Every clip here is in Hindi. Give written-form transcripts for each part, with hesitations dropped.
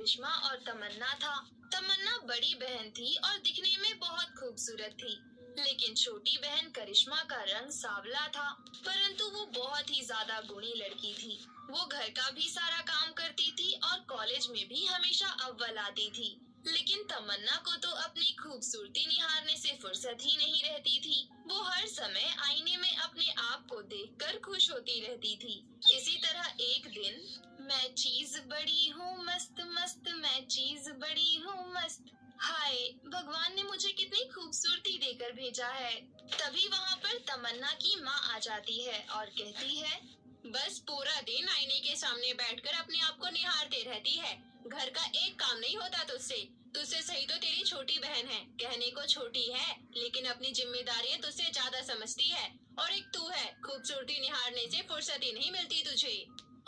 करिश्मा और तमन्ना था। तमन्ना बड़ी बहन थी और दिखने में बहुत खूबसूरत थी। लेकिन छोटी बहन करिश्मा का रंग सांवला था, परंतु वो बहुत ही ज्यादा गुणी लड़की थी। वो घर का भी सारा काम करती थी और कॉलेज में भी हमेशा अव्वल आती थी। लेकिन तमन्ना को तो अपनी खूबसूरती निहारने से फुर्सत ही नहीं रहती थी। वो हर समय आईने में अपने आप को देखकर खुश होती रहती थी। इसी तरह एक दिन, मैं चीज बड़ी हूँ मस्त मस्त, मैं चीज बड़ी हूँ मस्त। हाय, भगवान ने मुझे कितनी खूबसूरती देकर भेजा है। तभी वहाँ पर तमन्ना की माँ आ जाती है और कहती है, बस पूरा दिन आईने के सामने बैठकर अपने आप को निहारते रहती है। घर का एक काम नहीं होता तुझसे। तुझसे सही तो तेरी छोटी बहन है। कहने को छोटी है, लेकिन अपनी जिम्मेदारियां तुझसे ज्यादा समझती है। और एक तू है, खूबसूरती निहारने से फुर्सत ही नहीं मिलती तुझे।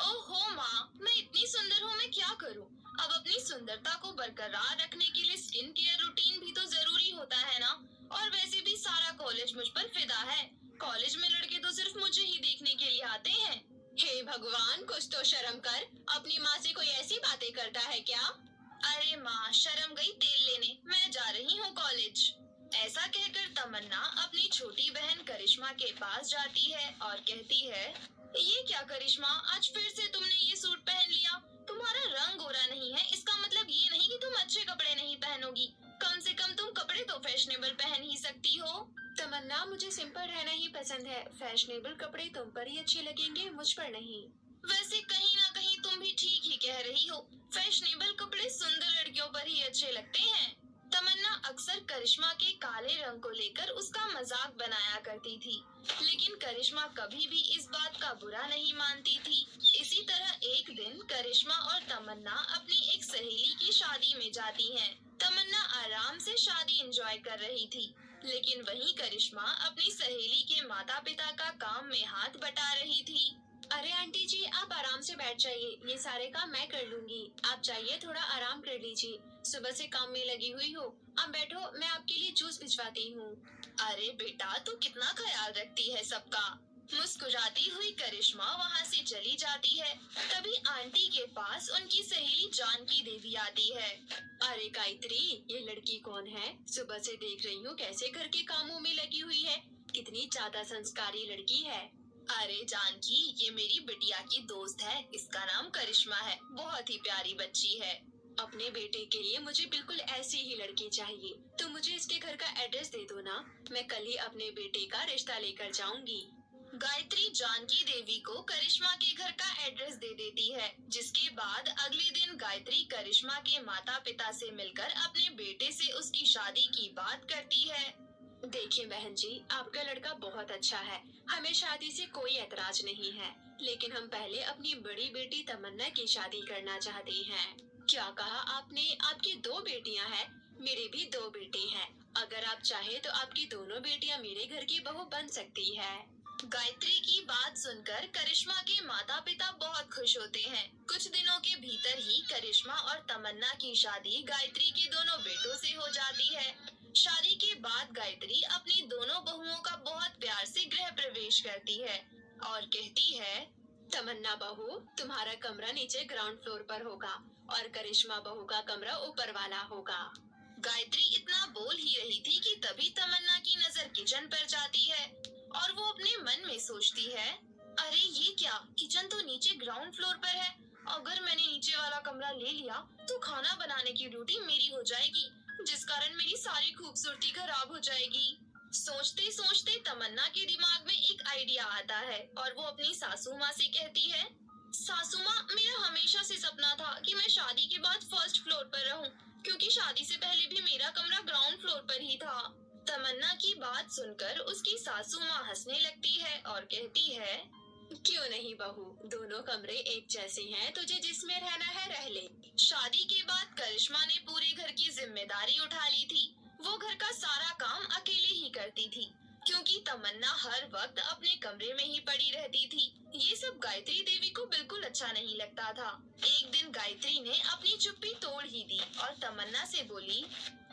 ओहो माँ, मैं इतनी सुंदर हूँ, मैं क्या करूँ? अब अपनी सुंदरता को बरकरार रखने के लिए स्किन केयर रूटीन भी तो जरूरी होता है ना। और वैसे भी सारा कॉलेज मुझ पर फिदा है। कॉलेज में लड़के तो सिर्फ मुझे ही देखने के लिए आते हैं। हे भगवान, कुछ तो शर्म कर। अपनी माँ से कोई ऐसी बातें करता है क्या? अरे माँ, शर्म गई तेल लेने, मैं जा रही हूँ कॉलेज। ऐसा कहकर तमन्ना अपनी छोटी बहन करिश्मा के पास जाती है और कहती है, ये क्या करिश्मा, आज फिर से तुमने ये सूट पहन लिया। तुम्हारा रंग गोरा नहीं है, इसका मतलब ये नहीं कि तुम अच्छे कपड़े नहीं पहनोगी। कम से कम तुम कपड़े तो फैशनेबल पहन ही सकती हो। तमन्ना, मुझे सिंपल रहना ही पसंद है। फैशनेबल कपड़े तुम पर ही अच्छे लगेंगे, मुझ पर नहीं। वैसे कहीं ना कहीं तुम भी ठीक ही कह रही हो। फैशनेबल कपड़े सुंदर लड़कियों पर ही अच्छे लगते हैं। तमन्ना अक्सर करिश्मा के काले रंग को लेकर उसका मजाक बनाया करती थी, लेकिन करिश्मा कभी भी इस बात का बुरा नहीं मानती थी। इसी तरह एक दिन करिश्मा और तमन्ना अपनी एक सहेली की शादी में जाती हैं। तमन्ना आराम से शादी एंजॉय कर रही थी, लेकिन वहीं करिश्मा अपनी सहेली के माता पिता का काम में हाथ बटा रही थी। अरे आंटी जी, आप आराम से बैठ जाइए, ये सारे काम मैं कर लूंगी। आप जाइए, थोड़ा आराम कर लीजिए। सुबह से काम में लगी हुई हो। आप बैठो, मैं आपके लिए जूस भिजवाती हूँ। अरे बेटा, तू कितना ख्याल रखती है सबका। मुस्कुराती हुई करिश्मा वहाँ से चली जाती है। तभी आंटी के पास उनकी सहेली जानकी देवी आती है। अरे गायत्री, ये लड़की कौन है? सुबह से देख रही हूँ कैसे घर के कामों में लगी हुई है। कितनी ज्यादा संस्कारी लड़की है। अरे जानकी, ये मेरी बिटिया की दोस्त है। इसका नाम करिश्मा है, बहुत ही प्यारी बच्ची है। अपने बेटे के लिए मुझे बिल्कुल ऐसी ही लड़की चाहिए। तो मुझे इसके घर का एड्रेस दे दो ना, मैं कल ही अपने बेटे का रिश्ता लेकर जाऊंगी। गायत्री जानकी देवी को करिश्मा के घर का एड्रेस दे देती है, जिसके बाद अगले दिन गायत्री करिश्मा के माता पिता से मिलकर अपने बेटे से उसकी शादी की बात करती है। देखिए बहन जी, आपका लड़का बहुत अच्छा है। हमें शादी से कोई एतराज नहीं है, लेकिन हम पहले अपनी बड़ी बेटी तमन्ना की शादी करना चाहते हैं। क्या कहा आपने? आपकी दो बेटियां हैं? मेरे भी दो बेटे हैं। अगर आप चाहे तो आपकी दोनों बेटियां मेरे घर की बहू बन सकती है। गायत्री की बात सुनकर करिश्मा के माता पिता बहुत खुश होते हैं। कुछ दिनों के भीतर ही करिश्मा और तमन्ना की शादी गायत्री के दोनों बेटों से हो जाती है। शादी के बाद गायत्री अपनी दोनों बहुओं का बहुत प्यार से गृह प्रवेश करती है और कहती है, तमन्ना बहू, तुम्हारा कमरा नीचे ग्राउंड फ्लोर पर होगा और करिश्मा बहू का कमरा ऊपर वाला होगा। गायत्री इतना बोल ही रही थी कि तभी तमन्ना की नजर किचन पर जाती है और वो अपने मन में सोचती है, अरे ये क्या, किचन तो नीचे ग्राउंड फ्लोर पर है। अगर मैंने नीचे वाला कमरा ले लिया तो खाना बनाने की ड्यूटी मेरी हो जाएगी, जिस कारण मेरी सारी खूबसूरती खराब हो जाएगी। सोचते सोचते तमन्ना के दिमाग में एक आइडिया आता है और वो अपनी सासू माँ से कहती है, सासू माँ, मेरा हमेशा से सपना था कि मैं शादी के बाद फर्स्ट फ्लोर पर रहूं, क्योंकि शादी से पहले भी मेरा कमरा ग्राउंड फ्लोर पर ही था। तमन्ना की बात सुनकर उसकी सासू माँ हंसने लगती है और कहती है, क्यों नहीं बहू, दोनों कमरे एक जैसे हैं, तुझे जिसमें रहना है रह ले। शादी के बाद करिश्मा ने पूरे घर की जिम्मेदारी उठा ली थी। वो घर का सारा काम अकेले ही करती थी, क्योंकि तमन्ना हर वक्त अपने कमरे में ही पड़ी रहती थी। ये सब गायत्री देवी को बिल्कुल अच्छा नहीं लगता था। एक दिन गायत्री ने अपनी चुप्पी तोड़ ही दी और तमन्ना से बोली,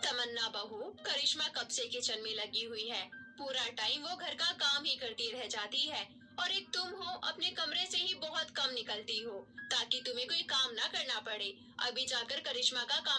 तमन्ना बहू, करिश्मा कब से किचन में लगी हुई है। पूरा टाइम वो घर का काम ही करती रह जाती है और एक तुम हो अपने कमरे से ही बहुत कम निकलती हो ताकि तुम्हें कोई काम ना करना पड़े। अभी जाकर करिश्मा का काम